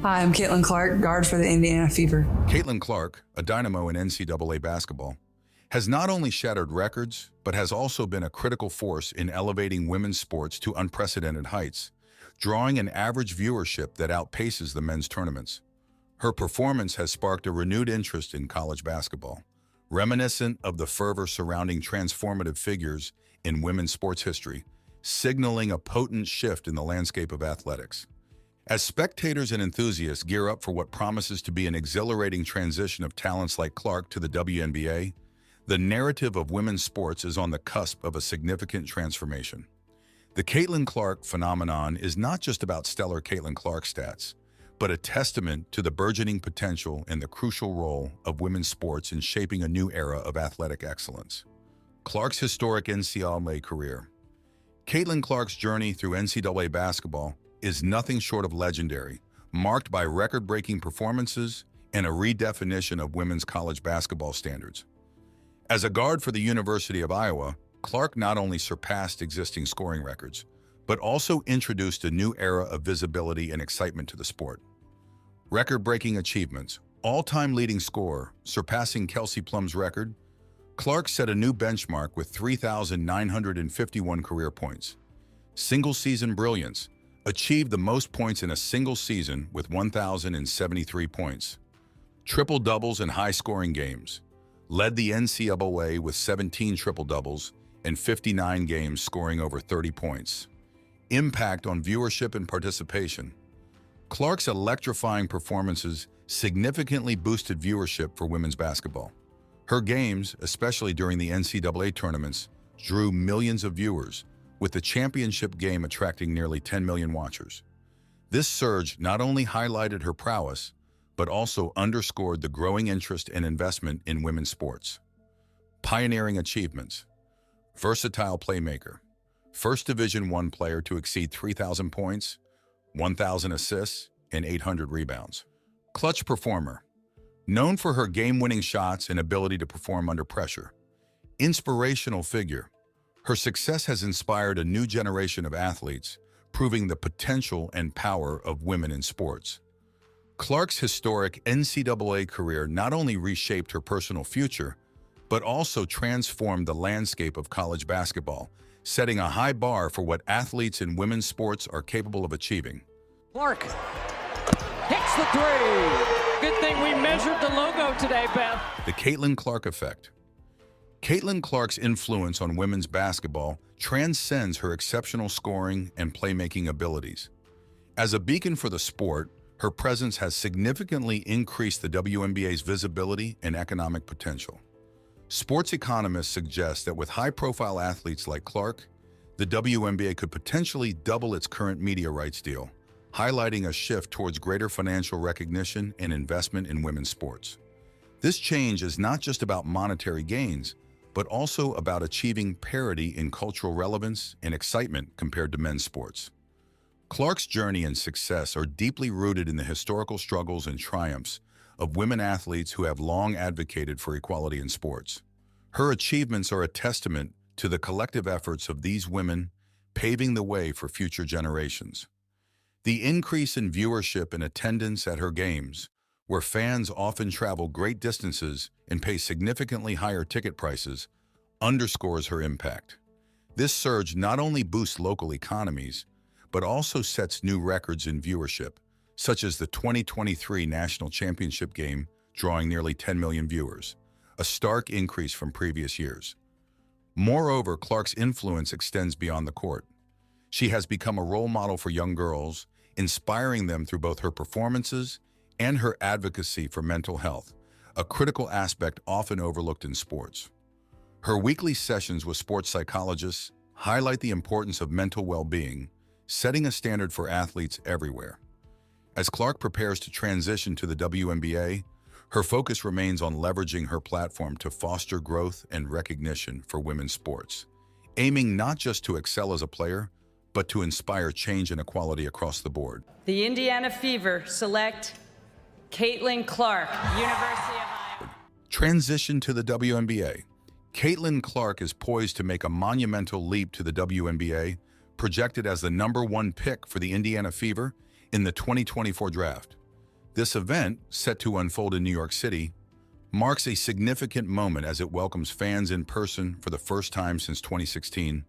Hi, I'm Caitlin Clark, guard for the Indiana Fever. Caitlin Clark, a dynamo in NCAA basketball, has not only shattered records, but has also been a critical force in elevating women's sports to unprecedented heights, drawing an average viewership that outpaces the men's tournaments. Her performance has sparked a renewed interest in college basketball, reminiscent of the fervor surrounding transformative figures in women's sports history, signaling a potent shift in the landscape of athletics. As spectators and enthusiasts gear up for what promises to be an exhilarating transition of talents like Clark to the WNBA, the narrative of women's sports is on the cusp of a significant transformation. The Caitlin Clark phenomenon is not just about stellar Caitlin Clark stats, but a testament to the burgeoning potential and the crucial role of women's sports in shaping a new era of athletic excellence. Clark's historic NCAA career. Caitlin Clark's journey through NCAA basketball is nothing short of legendary, marked by record-breaking performances and a redefinition of women's college basketball standards. As a guard for the University of Iowa, Clark not only surpassed existing scoring records, but also introduced a new era of visibility and excitement to the sport. Record-breaking achievements, all-time leading scorer, surpassing Kelsey Plum's record, Clark set a new benchmark with 3,951 career points. Single-season brilliance, achieved the most points in a single season with 1,073 points. Triple-doubles in high-scoring games, led the NCAA with 17 triple-doubles and 59 games scoring over 30 points. Impact on viewership and participation. Clark's electrifying performances significantly boosted viewership for women's basketball. Her games, especially during the NCAA tournaments, drew millions of viewers, with the championship game attracting nearly 10 million watchers. This surge not only highlighted her prowess, but also underscored the growing interest and investment in women's sports. Pioneering achievements. Versatile playmaker. First Division I player to exceed 3,000 points, 1,000 assists, and 800 rebounds. Clutch performer. Known for her game-winning shots and ability to perform under pressure. Inspirational figure. Her success has inspired a new generation of athletes, proving the potential and power of women in sports. Clark's historic NCAA career not only reshaped her personal future, but also transformed the landscape of college basketball, setting a high bar for what athletes in women's sports are capable of achieving. Clark hits the three. Good thing we measured the logo today, Beth. The Caitlin Clark effect. Caitlin Clark's influence on women's basketball transcends her exceptional scoring and playmaking abilities. As a beacon for the sport, her presence has significantly increased the WNBA's visibility and economic potential. Sports economists suggest that with high-profile athletes like Clark, the WNBA could potentially double its current media rights deal, highlighting a shift towards greater financial recognition and investment in women's sports. This change is not just about monetary gains, but also about achieving parity in cultural relevance and excitement compared to men's sports. Clark's journey and success are deeply rooted in the historical struggles and triumphs of women athletes who have long advocated for equality in sports. Her achievements are a testament to the collective efforts of these women, paving the way for future generations. The increase in viewership and attendance at her games, where fans often travel great distances and pay significantly higher ticket prices, underscores her impact. This surge not only boosts local economies, but also sets new records in viewership, such as the 2023 National Championship game drawing nearly 10 million viewers, a stark increase from previous years. Moreover, Clark's influence extends beyond the court. She has become a role model for young girls, inspiring them through both her performances and her advocacy for mental health, a critical aspect often overlooked in sports. Her weekly sessions with sports psychologists highlight the importance of mental well-being, setting a standard for athletes everywhere. As Clark prepares to transition to the WNBA, her focus remains on leveraging her platform to foster growth and recognition for women's sports, aiming not just to excel as a player, but to inspire change and equality across the board. The Indiana Fever select Caitlin Clark, University of Iowa. Transition to the WNBA. Caitlin Clark is poised to make a monumental leap to the WNBA, projected as the #1 pick for the Indiana Fever in the 2024 draft. This event, set to unfold in New York City, marks a significant moment as it welcomes fans in person for the first time since 2016,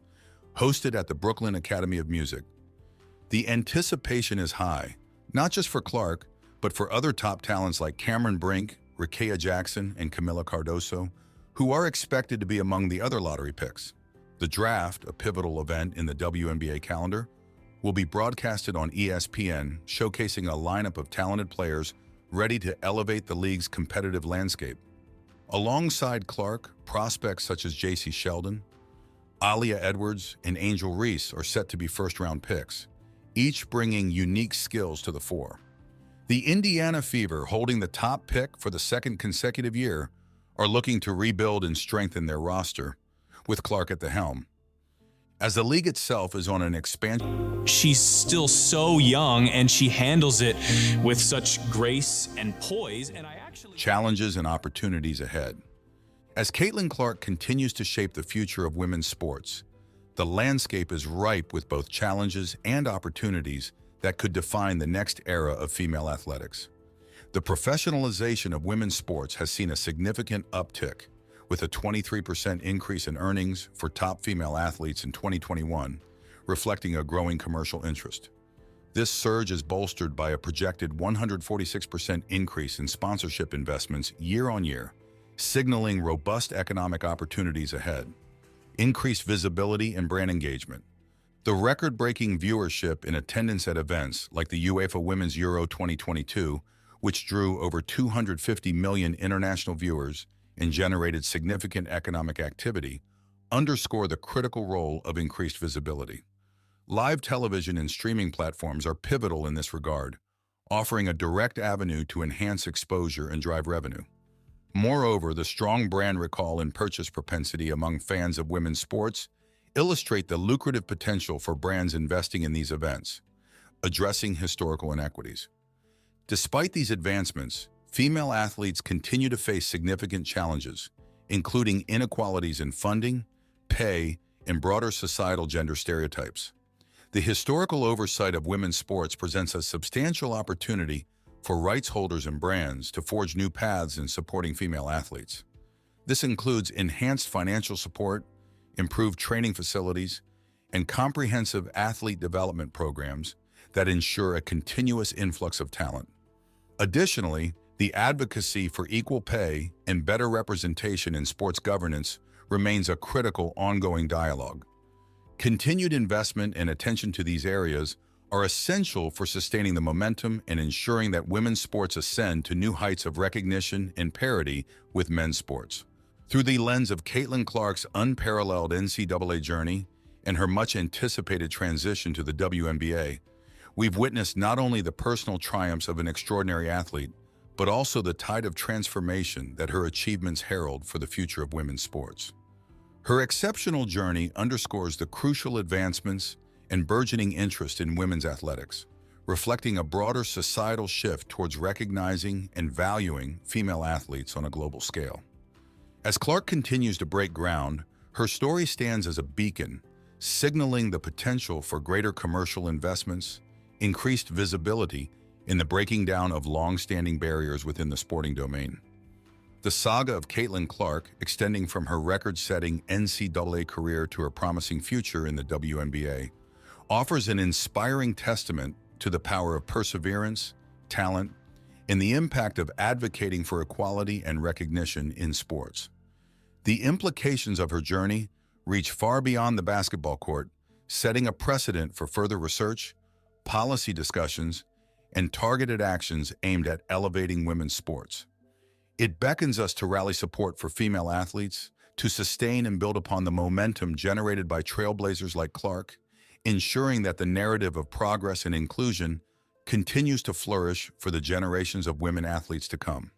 hosted at the Brooklyn Academy of Music. The anticipation is high, not just for Clark, but for other top talents like Cameron Brink, Rickea Jackson, and Camila Cardoso, who are expected to be among the other lottery picks. The draft, a pivotal event in the WNBA calendar, will be broadcasted on ESPN, showcasing a lineup of talented players ready to elevate the league's competitive landscape. Alongside Clark, prospects such as J.C. Sheldon, Aaliyah Edwards, and Angel Reese are set to be first-round picks, each bringing unique skills to the fore. The Indiana Fever, holding the top pick for the second consecutive year, are looking to rebuild and strengthen their roster, with Clark at the helm. As the league itself is on an expansion, she's still so young and she handles it with such grace and poise, and challenges and opportunities ahead. As Caitlin Clark continues to shape the future of women's sports, the landscape is ripe with both challenges and opportunities that could define the next era of female athletics. The professionalization of women's sports has seen a significant uptick, with a 23% increase in earnings for top female athletes in 2021, reflecting a growing commercial interest. This surge is bolstered by a projected 146% increase in sponsorship investments year on year, signaling robust economic opportunities ahead. Increased visibility and brand engagement. The record-breaking viewership and attendance at events like the UEFA Women's Euro 2022, which drew over 250 million international viewers and generated significant economic activity, underscore the critical role of increased visibility. Live television and streaming platforms are pivotal in this regard, offering a direct avenue to enhance exposure and drive revenue. Moreover, the strong brand recall and purchase propensity among fans of women's sports illustrate the lucrative potential for brands investing in these events, addressing historical inequities. Despite these advancements, female athletes continue to face significant challenges, including inequalities in funding, pay, and broader societal gender stereotypes. The historical oversight of women's sports presents a substantial opportunity for rights holders and brands to forge new paths in supporting female athletes. This includes enhanced financial support, improved training facilities, and comprehensive athlete development programs that ensure a continuous influx of talent. Additionally, the advocacy for equal pay and better representation in sports governance remains a critical ongoing dialogue. Continued investment and attention to these areas are essential for sustaining the momentum and ensuring that women's sports ascend to new heights of recognition and parity with men's sports. Through the lens of Caitlin Clark's unparalleled NCAA journey and her much-anticipated transition to the WNBA, we've witnessed not only the personal triumphs of an extraordinary athlete, but also the tide of transformation that her achievements herald for the future of women's sports. Her exceptional journey underscores the crucial advancements and burgeoning interest in women's athletics, reflecting a broader societal shift towards recognizing and valuing female athletes on a global scale. As Clark continues to break ground, her story stands as a beacon, signaling the potential for greater commercial investments, increased visibility, in the breaking down of long-standing barriers within the sporting domain. The saga of Caitlin Clark, extending from her record-setting NCAA career to her promising future in the WNBA, offers an inspiring testament to the power of perseverance, talent, and the impact of advocating for equality and recognition in sports. The implications of her journey reach far beyond the basketball court, setting a precedent for further research, policy discussions, and targeted actions aimed at elevating women's sports. It beckons us to rally support for female athletes, to sustain and build upon the momentum generated by trailblazers like Clark, ensuring that the narrative of progress and inclusion continues to flourish for the generations of women athletes to come.